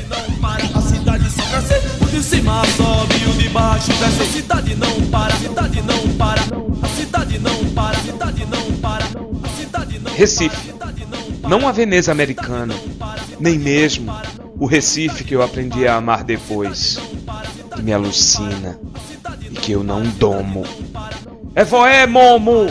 não para, a cidade só cresce. O de cima sobe e o de baixo desce. A cidade não para, a cidade não para, a cidade não para, a cidade não para, a cidade não para. Recife, não a Veneza americana, nem mesmo o Recife que eu aprendi a amar depois, que me alucina e que eu não domo. É voé, momo!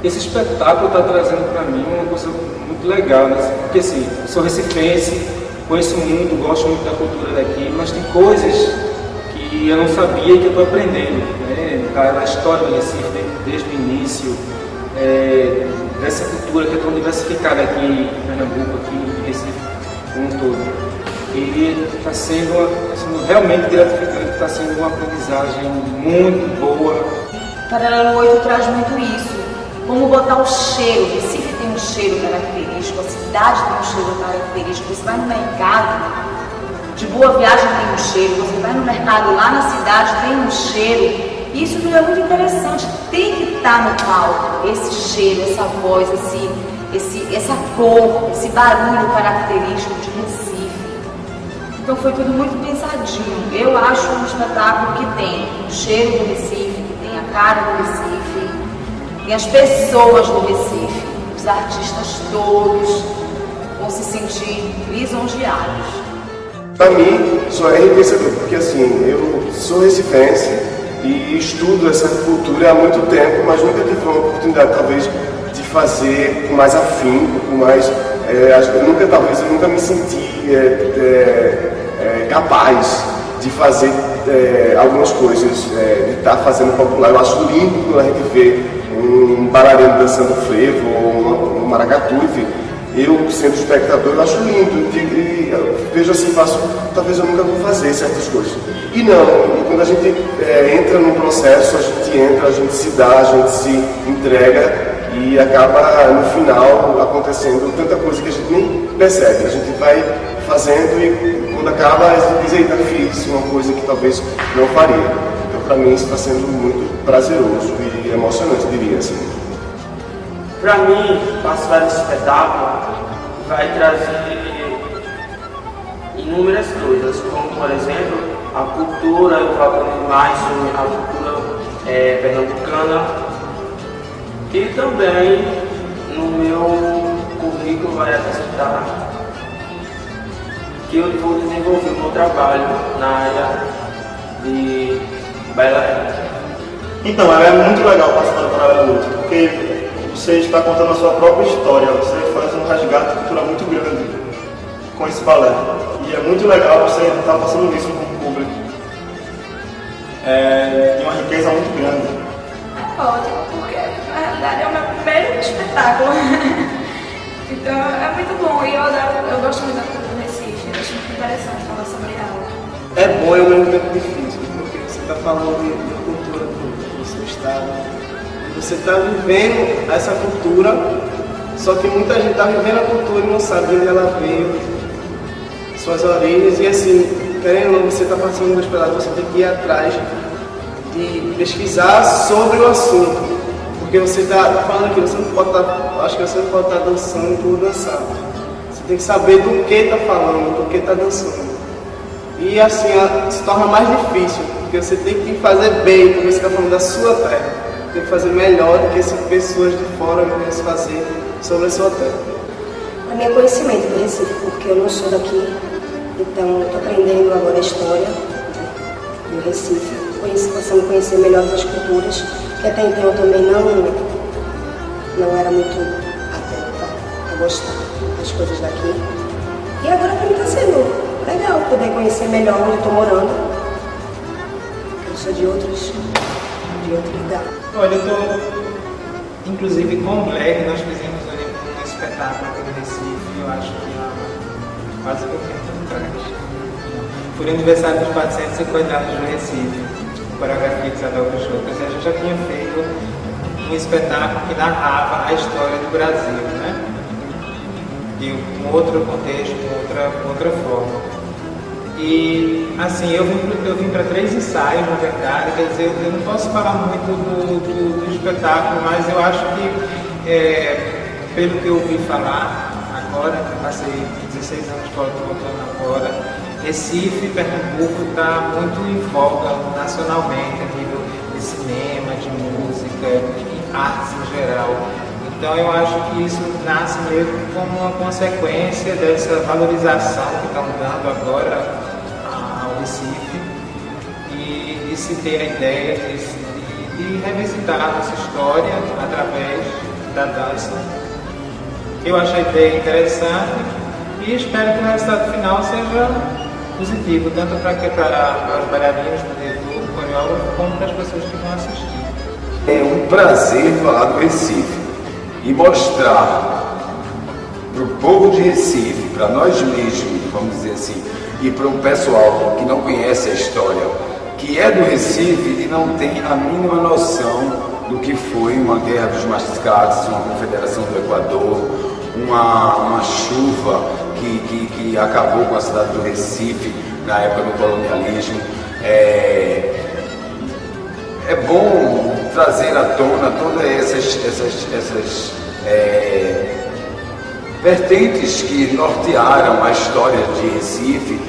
Esse espetáculo está trazendo para mim uma coisa muito legal, né? Porque assim, eu sou recifense, conheço muito, gosto muito da cultura daqui, mas tem coisas que eu não sabia e que eu estou aprendendo, né? A história do Recife desde o início, dessa cultura que é tão diversificada aqui em Pernambuco, aqui em Recife como um todo. E está sendo realmente gratificante, está sendo uma aprendizagem muito boa. Paralelo 8 traz muito isso. Como botar o cheiro, Recife tem um cheiro característico, a cidade tem um cheiro característico. Você vai no mercado, de Boa Viagem tem um cheiro, você vai no mercado lá na cidade tem um cheiro. Isso tudo é muito interessante, tem que estar no palco, esse cheiro, essa voz, essa cor, esse barulho característico de Recife. Então foi tudo muito pensadinho. Eu acho um espetáculo que tem o cheiro do Recife, que tem a cara do Recife, tem as pessoas do Recife, os artistas todos vão se sentir lisonjeados. Para mim, só é enriquecedor, porque assim, eu sou recifense e estudo essa cultura há muito tempo, mas nunca tive uma oportunidade, talvez, de fazer com mais afinco, com mais... eu nunca me senti capaz de fazer algumas coisas, de estar fazendo popular. Eu acho lindo quando a gente vê um bailarino dançando frevo ou um maracatu, enfim. Eu, sendo espectador, eu acho lindo. E eu vejo assim, talvez eu nunca vou fazer certas coisas. E não, quando a gente entra num processo, a gente se dá, a gente se entrega e acaba, no final, acontecendo tanta coisa que a gente nem percebe. A gente vai fazendo e quando acaba, a gente diz, eita, fiz uma coisa que talvez não faria. Então, para mim, isso está sendo muito prazeroso e emocionante, diria assim. Para mim, participar desse espetáculo vai trazer inúmeras coisas, como, por exemplo, a cultura, eu vou aprender mais sobre a cultura pernambucana e também no meu currículo vai acrescentar que eu vou desenvolver o meu trabalho na área de bailarina. Então, é muito legal participar do Paralelo 8, porque você está contando a sua própria história, você faz um resgate cultural muito grande com esse balé. E é muito legal você estar passando isso com o público. Tem uma riqueza muito grande. É ótimo, porque na realidade é o meu primeiro espetáculo. Então é muito bom e eu gosto muito da cultura do Recife, eu acho muito interessante falar sobre ela. É bom e ao mesmo tempo difícil, porque você está falando de cultura do seu estado. Você está vivendo essa cultura, só que muita gente está vivendo a cultura e não sabe de onde ela veio, suas origens e assim, querendo ou não, você está participando do espetáculo, você tem que ir atrás de pesquisar sobre o assunto. Porque você está falando aqui, você não pode estar, acho que você não pode estar dançando por dançar. Você tem que saber do que está falando, do que está dançando. E assim, se torna mais difícil, porque você tem que fazer bem, porque você está falando da sua terra. Tem que fazer melhor do que se pessoas de fora viessem fazer sobre a sua terra. A minha conhecimento do Recife, porque eu não sou daqui, então estou aprendendo agora a história do Recife, passando a conhecer melhor as culturas, que até então eu também não era muito atenta a gostar das coisas daqui. E agora para mim está sendo legal poder conhecer melhor onde estou morando. Eu sou de outro lugar. Olha, eu estou, inclusive com o Black, nós fizemos um espetáculo aqui no Recife, eu acho que há quase 20 anos atrás. Por aniversário dos 450 anos do Recife, coreografia de Isabel Peixoto. A gente já tinha feito um espetáculo que narrava a história do Brasil, né? E com outro contexto, com outra forma. E assim, eu vim para 3 ensaios, na verdade, quer dizer, eu não posso falar muito do espetáculo, mas eu acho que, pelo que eu ouvi falar agora, que eu passei 16 anos voltando agora, Recife, Pernambuco está muito em voga nacionalmente, a nível de cinema, de música, de artes em geral. Então eu acho que isso nasce mesmo como uma consequência dessa valorização que estão dando agora ao Recife e de se ter a ideia de revisitar a nossa história através da dança. Eu acho a ideia interessante e espero que o resultado final seja positivo, tanto para os bailarinos, para o diretor, o coreógrafo, como para as pessoas que vão assistir. É um prazer falar do Recife e mostrar para o povo de Recife, para nós mesmos, vamos dizer assim, e para um pessoal que não conhece a história, que é do Recife e não tem a mínima noção do que foi uma guerra dos mascates, uma confederação do Equador, uma chuva que acabou com a cidade do Recife na época do colonialismo. É bom trazer à tona todas essas vertentes que nortearam a história de Recife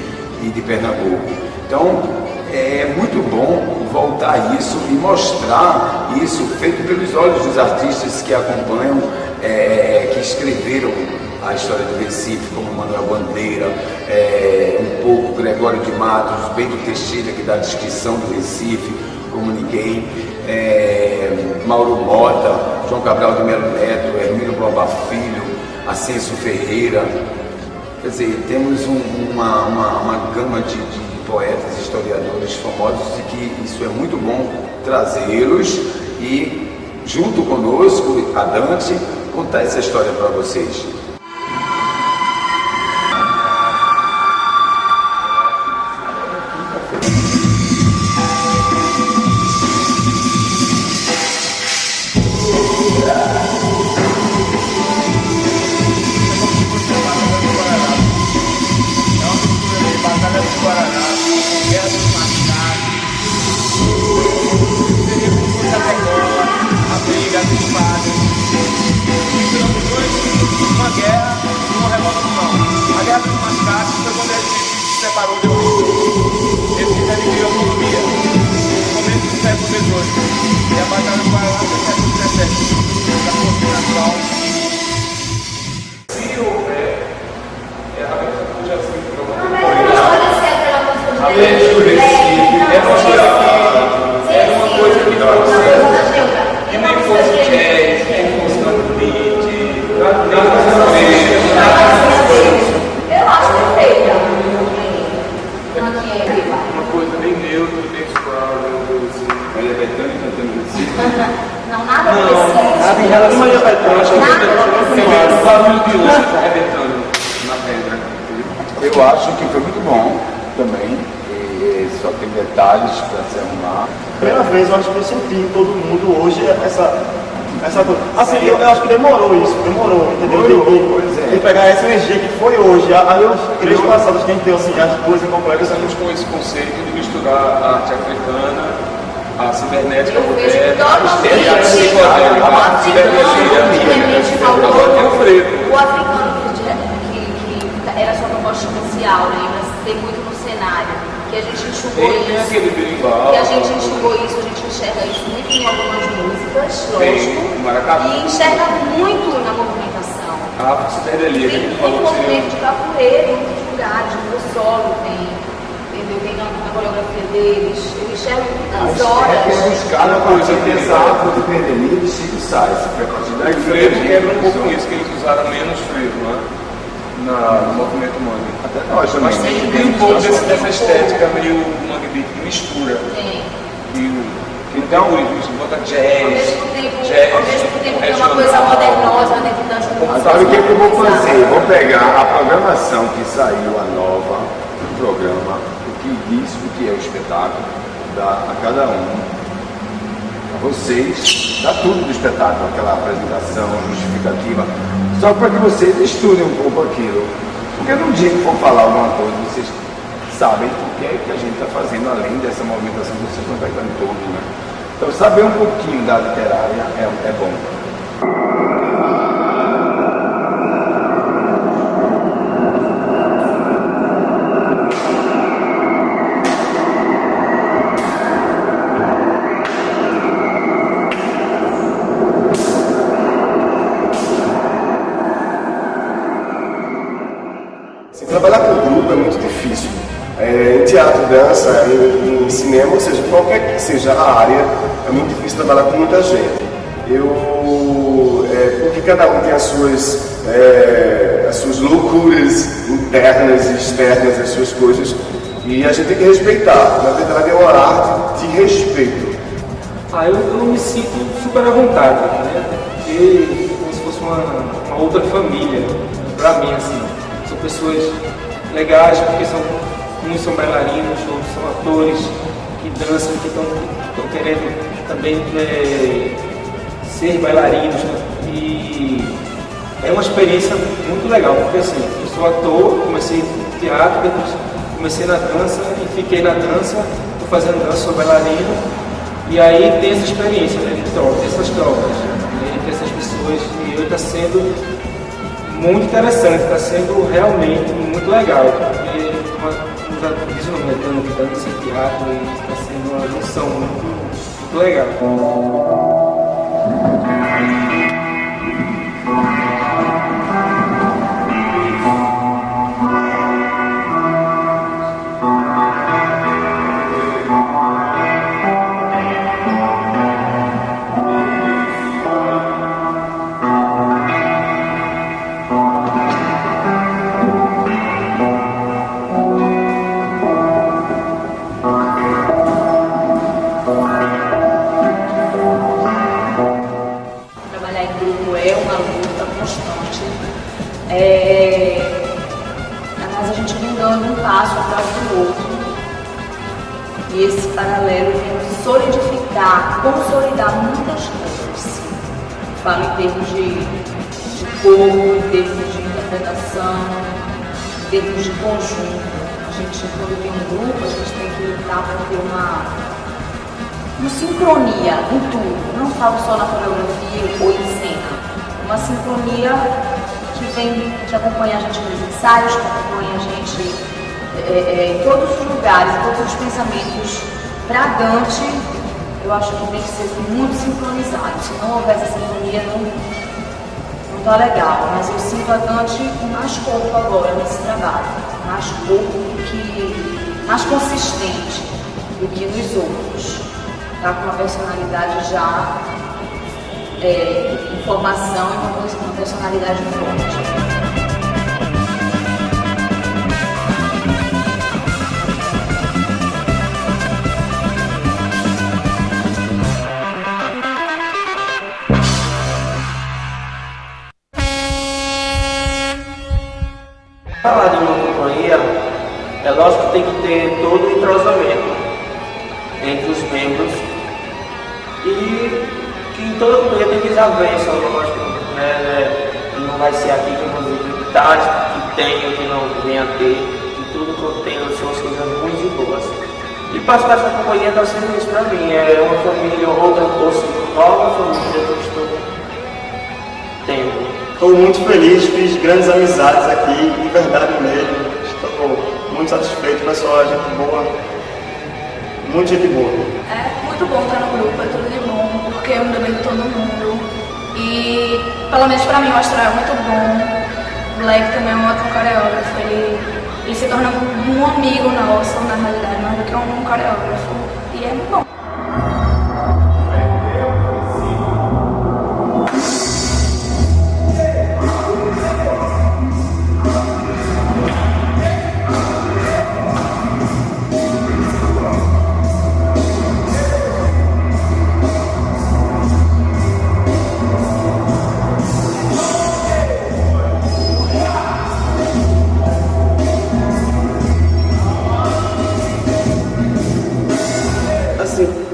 e de Pernambuco. Então, é muito bom voltar a isso e mostrar isso feito pelos olhos dos artistas que acompanham, que escreveram a história do Recife, como Manuel Bandeira, um pouco Gregório de Matos, Bento Teixeira, que dá a descrição do Recife como ninguém, Mauro Mota, João Cabral de Melo Neto, Hermínio Borba Filho, Ascenso Ferreira. Quer dizer, temos uma gama de poetas, historiadores famosos, e que isso é muito bom trazê-los e, junto conosco, a Dante, contar essa história para vocês. Eu acho que foi muito bom também, só tem detalhes para se arrumar. Primeira vez eu acho que eu senti em todo mundo hoje essa Essa coisa. Assim, eu acho que demorou, entendeu? De pegar essa energia que foi hoje. As três passadas que a gente deu, assim, as duas incomplexas. Estamos com esse conceito de misturar a arte africana, a cibernética Eu vejo moderna, totalmente a psicodélica, a cibernética, o africano que era sua proposta inicial, né? Mas tem muito no cenário, que a gente enxugou isso, que a gente enxugou isso, a gente enxerga isso muito em algumas músicas, lógico, e enxerga muito na movimentação. A psicodelia que a gente falou. Tem movimento de capoeira em muitos lugares, no solo tem na coreografia deles, eu enxergo muitas horas. É buscar a coisa exato de perderia de Chico Sainz. O frevo quebra um pouco isso, que eles usaram menos frevo, né? No movimento mangue. Até nós também. Mas tem um pouco dessa estética meio mangue beat que mistura. Então, bota jazz. Ao mesmo tempo tem uma coisa modernosa dentro das músicas. Sabe o que eu vou fazer? Eu vou pegar a programação que saiu, a nova do programa, o que diz o que é o espetáculo, dar a cada um, a vocês, dá tudo do espetáculo, aquela apresentação justificativa, só para que vocês estudem um pouco aquilo. Porque no dia que for falar alguma coisa, vocês sabem o que é que a gente está fazendo, além dessa movimentação que vocês estão pegando todo, né? Então, saber um pouquinho da literária é bom. Trabalhar com grupo é muito difícil. Em teatro, dança, em cinema, ou seja, qualquer que seja a área, é muito difícil trabalhar com muita gente. Porque cada um tem as suas loucuras internas e externas, as suas coisas, e a gente tem que respeitar. Na verdade, é uma arte de respeito. Eu me sinto super à vontade, né? Porque como se fosse uma outra família, pra mim, assim. São pessoas legais, porque uns são bailarinos, outros são atores que dançam, que estão querendo também ser bailarinos, né? E é uma experiência muito legal, porque assim, eu sou ator, comecei no teatro, depois comecei na dança e fiquei na dança, estou fazendo dança, sou bailarino, e aí tem essa experiência, né, de troca, essas trocas, né, entre essas pessoas, e hoje está sendo muito interessante, está sendo realmente muito legal, porque como já disse o nome, que está nesse teatro, e está sendo uma junção muito legal. Mas a gente vem dando um passo atrás do outro, e esse paralelo vem solidificar, consolidar muitas coisas. Falo em termos de corpo, em termos de interpretação, em termos de conjunto. A gente, quando tem um grupo, a gente tem que lutar para ter uma sincronia em tudo. Não falo só na coreografia ou em cena, uma sincronia que acompanha a gente nos ensaios, que acompanha a gente em todos os lugares, em todos os pensamentos. Para Dante, eu acho que tem que ser muito sincronizado. Se não houver essa sincronia, não está legal. Mas eu sinto a Dante com mais corpo agora nesse trabalho, mais corpo mais consistente do que nos outros. Está com uma personalidade já em formação e uma personalidade forte. Falar de uma companhia, é lógico que tem que ter todo o entrosamento entre os membros e que em toda companhia tem desavença, lógico, né? Não vai ser aqui que eu vou dizer que tem ou que não vem a ter, que tudo que eu tenho são as coisas ruins e boas. E participar dessa companhia está sendo isso para mim, é uma família, outra nova família que eu estou tendo. Estou muito feliz, fiz grandes amizades aqui, de verdade mesmo. Estou muito satisfeito, pessoal, gente boa, muita gente boa. É muito bom estar no grupo, é tudo de bom, porque eu me dou bem com todo mundo. E, pelo menos pra mim, o Astral é muito bom. O Black também é um ótimo coreógrafo, ele se torna um amigo nosso, na realidade, mais do que um coreógrafo. E é muito bom.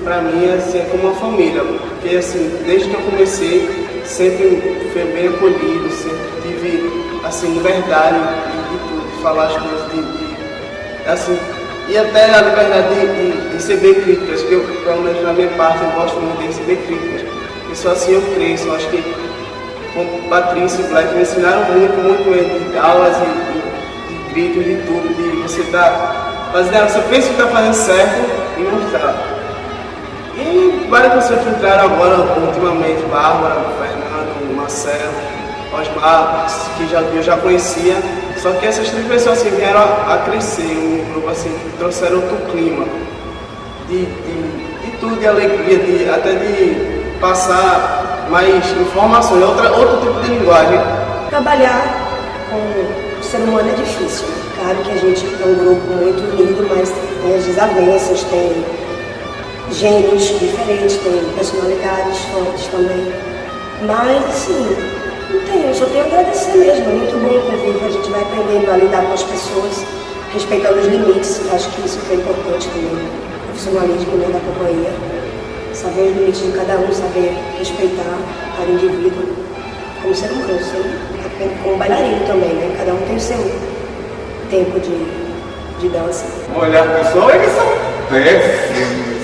Pra mim, assim, é como uma família, porque assim, desde que eu comecei, sempre fui bem acolhido, sempre tive, assim, liberdade de tudo, de falar as coisas, assim, e até a liberdade de receber críticas, que eu, pelo menos na minha parte, eu gosto muito de receber críticas, e só assim eu cresço. Eu acho que com Patrícia e Black me ensinaram muito mesmo, de aulas de críticas, de tudo, de você estar fazendo, você pensa que está fazendo certo e não está. E várias pessoas que entraram agora, ultimamente, Bárbara, Fernando, Marcelo, Osmar, que eu já conhecia, só que essas três pessoas assim, vieram a crescer, um grupo assim, trouxeram outro clima, de tudo, de alegria, até de passar mais informações, outro tipo de linguagem. Trabalhar com o ser humano é difícil, né? Claro que a gente é um grupo muito unido, mas tem as desavenças, tem gêneros diferentes, tem personalidades fortes também. Mas, assim, não tem, eu só tenho a agradecer mesmo. É muito bom o convívio, a gente vai aprendendo a lidar com as pessoas, respeitando os limites. Acho que isso é importante também, o profissionalismo, né, da companhia. Saber os limites de cada um, saber respeitar cada indivíduo como ser humano, como bailarino também, né? Cada um tem o seu tempo de dança. Olha, pessoal, eles são péssimos.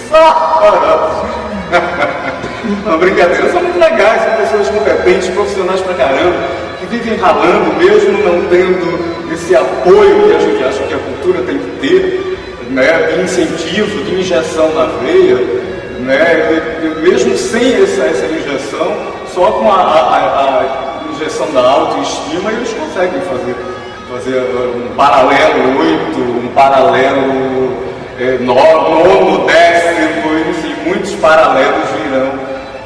Não, brincadeira, são muito legais, são pessoas competentes, profissionais pra caramba, que vivem ralando, mesmo não tendo esse apoio que a gente acha que a cultura tem que ter, né, de incentivo, de injeção na veia, né, mesmo sem essa injeção, só com a injeção da autoestima, eles conseguem fazer um paralelo 8, um paralelo 9º, 10º, enfim, muitos paralelos virão,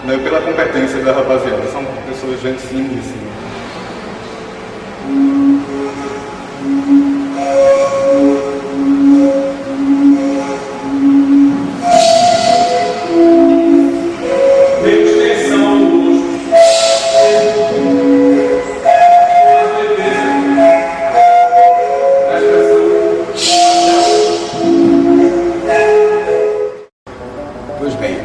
né, pela competência da rapaziada. São pessoas, gente finíssima. Pois bem,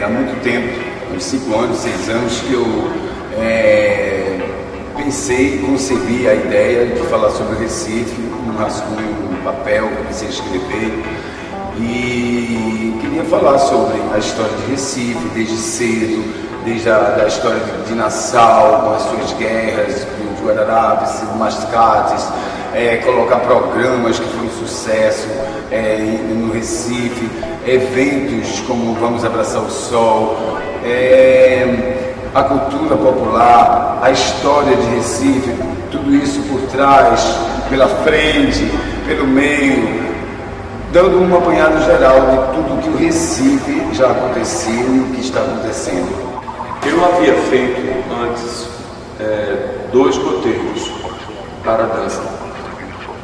há muito tempo, uns 5 anos, 6 anos, que eu pensei, concebi a ideia de falar sobre o Recife, um rascunho, um papel, comecei a escrever e queria falar sobre a história de Recife, desde cedo, desde a história de Nassau, com as suas guerras, os Guararapes, Mascates, colocar programas que foram sucesso no Recife, eventos como Vamos Abraçar o Sol, a cultura popular, a história de Recife, tudo isso por trás, pela frente, pelo meio, dando um apanhado geral de tudo que o Recife já aconteceu e o que está acontecendo. Eu havia feito antes 2 roteiros para a dança,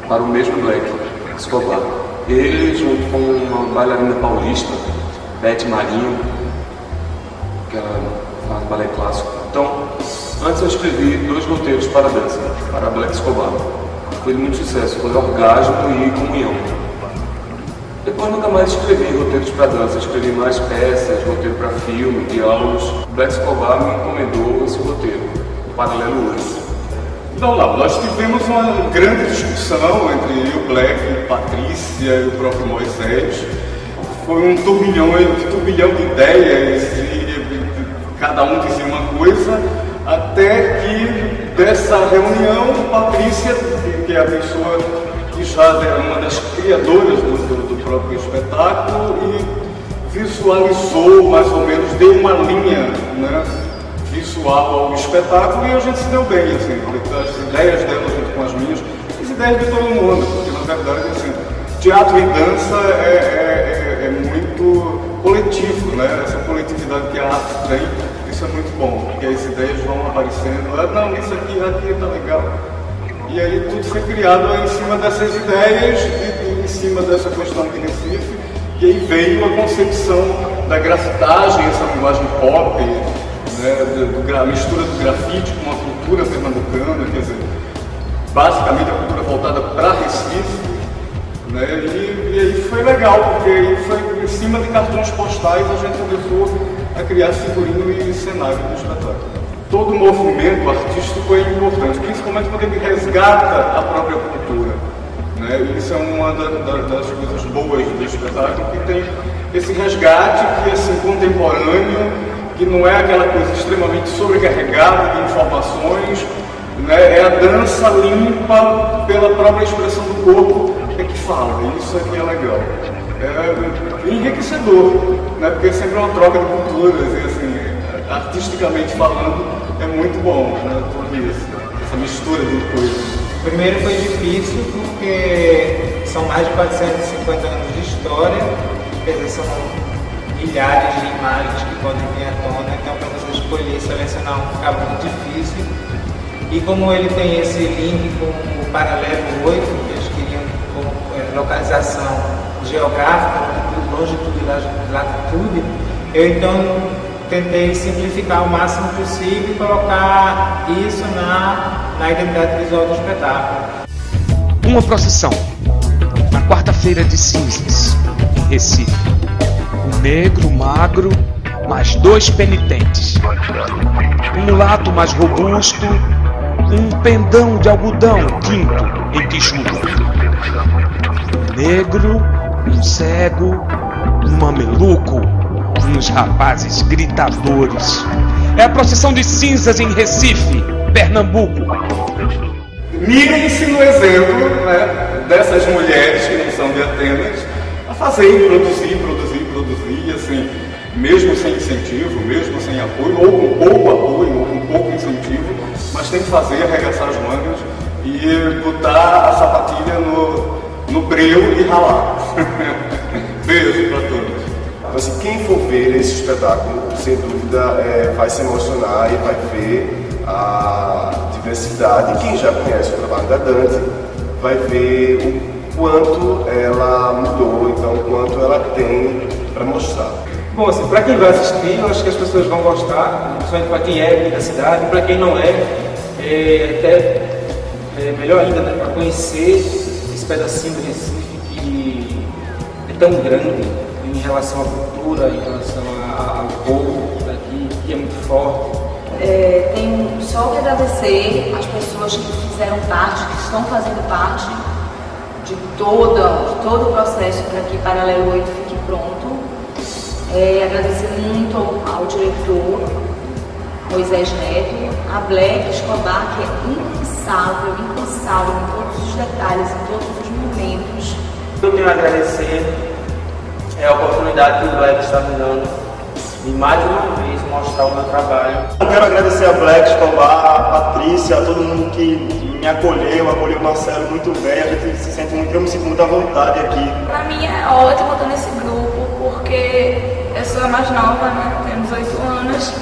para o mesmo Black Escobar. Ele, junto com uma bailarina paulista, Beth Marinho, que ela faz balé clássico. Então, antes eu escrevi 2 roteiros para a dança, para Black Escobar. Foi muito sucesso, foi orgasmo e comunhão. Depois nunca mais escrevi roteiros para dança, escrevi mais peças, roteiro para filme, diálogos. Black Escobar me encomendou esse roteiro, o Paralelo 8. Então, lá, nós tivemos uma grande discussão entre o Black, Patrícia e o próprio Moisés. Foi um turbilhão de ideias e cada um dizia uma coisa, até que dessa reunião, Patrícia, que é a pessoa que já é uma das criadoras do próprio espetáculo, e visualizou mais ou menos, deu uma linha, né, visual ao espetáculo, e a gente se deu bem, assim, as ideias dela junto com as minhas, as ideias de todo mundo, porque na verdade, assim, teatro e dança é muito coletivo, né? Essa coletividade que a arte tem, isso é muito bom, porque as ideias vão aparecendo, não, isso aqui tá legal. E aí tudo foi criado em cima dessas ideias, em cima dessa questão de Recife, e aí veio a concepção da grafitagem, essa linguagem pop, né, a mistura do grafite com a cultura pernambucana, quer dizer, basicamente a cultura voltada para Recife, né, e aí foi legal, porque aí foi em cima de cartões postais a gente começou a criar figurino e cenário do espetáculo. Todo movimento artístico é importante, principalmente quando ele resgata a própria cultura, né? Isso é uma das coisas boas do espetáculo, que tem esse resgate que é assim, contemporâneo, que não é aquela coisa extremamente sobrecarregada de informações, né? É a dança limpa pela própria expressão do corpo que fala, e isso aqui é legal. É enriquecedor, né? Porque é sempre uma troca de culturas, e assim, artisticamente falando, é muito bom, né? Tudo isso, essa mistura de coisas. Primeiro foi difícil porque são mais de 450 anos de história, quer dizer, são milhares de imagens que podem vir à tona, então para você escolher e selecionar um ficava muito difícil. E como ele tem esse link com o Paralelo 8, que eles queriam com localização geográfica, longitude e latitude, eu então tentei simplificar o máximo possível e colocar isso na identidade visual do espetáculo. Uma procissão, na quarta-feira de cinzas, em Recife. Um negro magro, mais 2 penitentes. Um mulato mais robusto, um pendão de algodão tinto em tijuca. Um negro, um cego, um mameluco, uns rapazes gritadores. É a procissão de cinzas em Recife, Pernambuco. Mirem-se no exemplo, né, dessas mulheres que não são de Atenas, a fazer, produzir, e assim, mesmo sem incentivo, mesmo sem apoio, ou com pouco apoio, ou com pouco incentivo, mas tem que fazer, arregaçar as mangas e botar a sapatilha no breu e ralar. Beijo para todos. Mas quem for ver esse espetáculo, sem dúvida, vai se emocionar e vai ver a diversidade. Quem já conhece o trabalho da Dante vai ver o quanto ela mudou, então o quanto ela tem para mostrar. Bom, assim, para quem vai assistir, eu acho que as pessoas vão gostar, principalmente para quem é aqui da cidade, para quem não melhor ainda, né, para conhecer esse pedacinho do Recife que é tão grande em relação à cultura, em relação ao povo daqui, que é muito forte. Tenho só que agradecer as pessoas que fizeram parte, que estão fazendo parte de todo o processo para que Paralelo 8 fique pronto. Agradecer muito ao diretor Moisés Neto, a Black Escobar, que é incansável em todos os detalhes, em todos os momentos. Eu tenho a agradecer a oportunidade que o Black está me dando de mais uma vez mostrar o meu trabalho. Eu quero agradecer a Black Escobar, a Patrícia, a todo mundo que me acolheu o Marcelo muito bem, a gente se sente muito, eu me sinto muito à vontade aqui. Pra mim é ótimo estar nesse grupo, porque eu sou a mais nova, né? Tenho 18 anos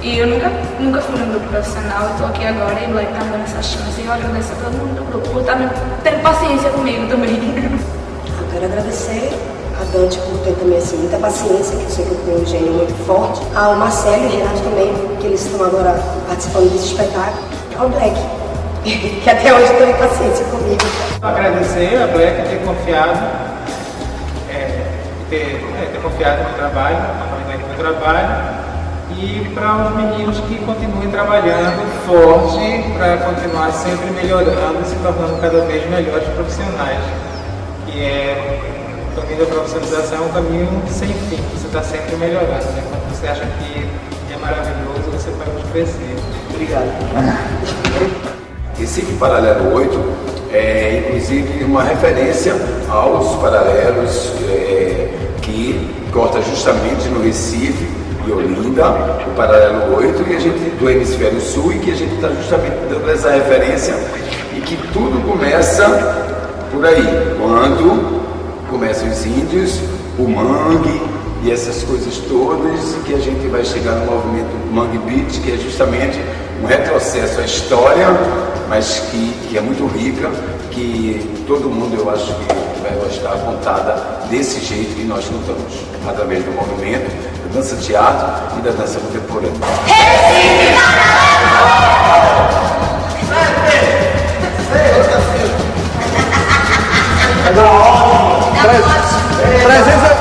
e eu nunca fui num grupo profissional, eu tô aqui agora e o Black tá me dando essa chance e eu agradeço a todo mundo do grupo por estar tendo paciência comigo também. Eu quero agradecer a Dante por ter também assim, muita paciência, que eu sei que eu tenho um gênio muito forte. Ao Marcelo e Renato também, que eles estão agora participando desse espetáculo. Ao Black, que até hoje tem paciência comigo. Agradecer a Black ter confiado ter confiado no trabalho, na qualidade do meu trabalho, e para os meninos que continuem trabalhando forte para continuar sempre melhorando e se tornando cada vez melhores profissionais. Que é o caminho da profissionalização, é um caminho sem fim, você está sempre melhorando. Né? Quando você acha que é maravilhoso, você vai crescer. Obrigado. Recife Paralelo 8 é inclusive uma referência aos paralelos que corta justamente no Recife e Olinda, o Paralelo 8, e a gente do Hemisfério Sul, e que a gente está justamente dando essa referência, e que tudo começa por aí, quando começam os índios, o mangue e essas coisas todas, que a gente vai chegar no movimento Mangue Beat, que é justamente um retrocesso à história, mas que é muito rica, que todo mundo, eu acho que vai gostar, contada desse jeito que nós contamos, através do movimento, da dança teatro e da dança contemporânea. Presença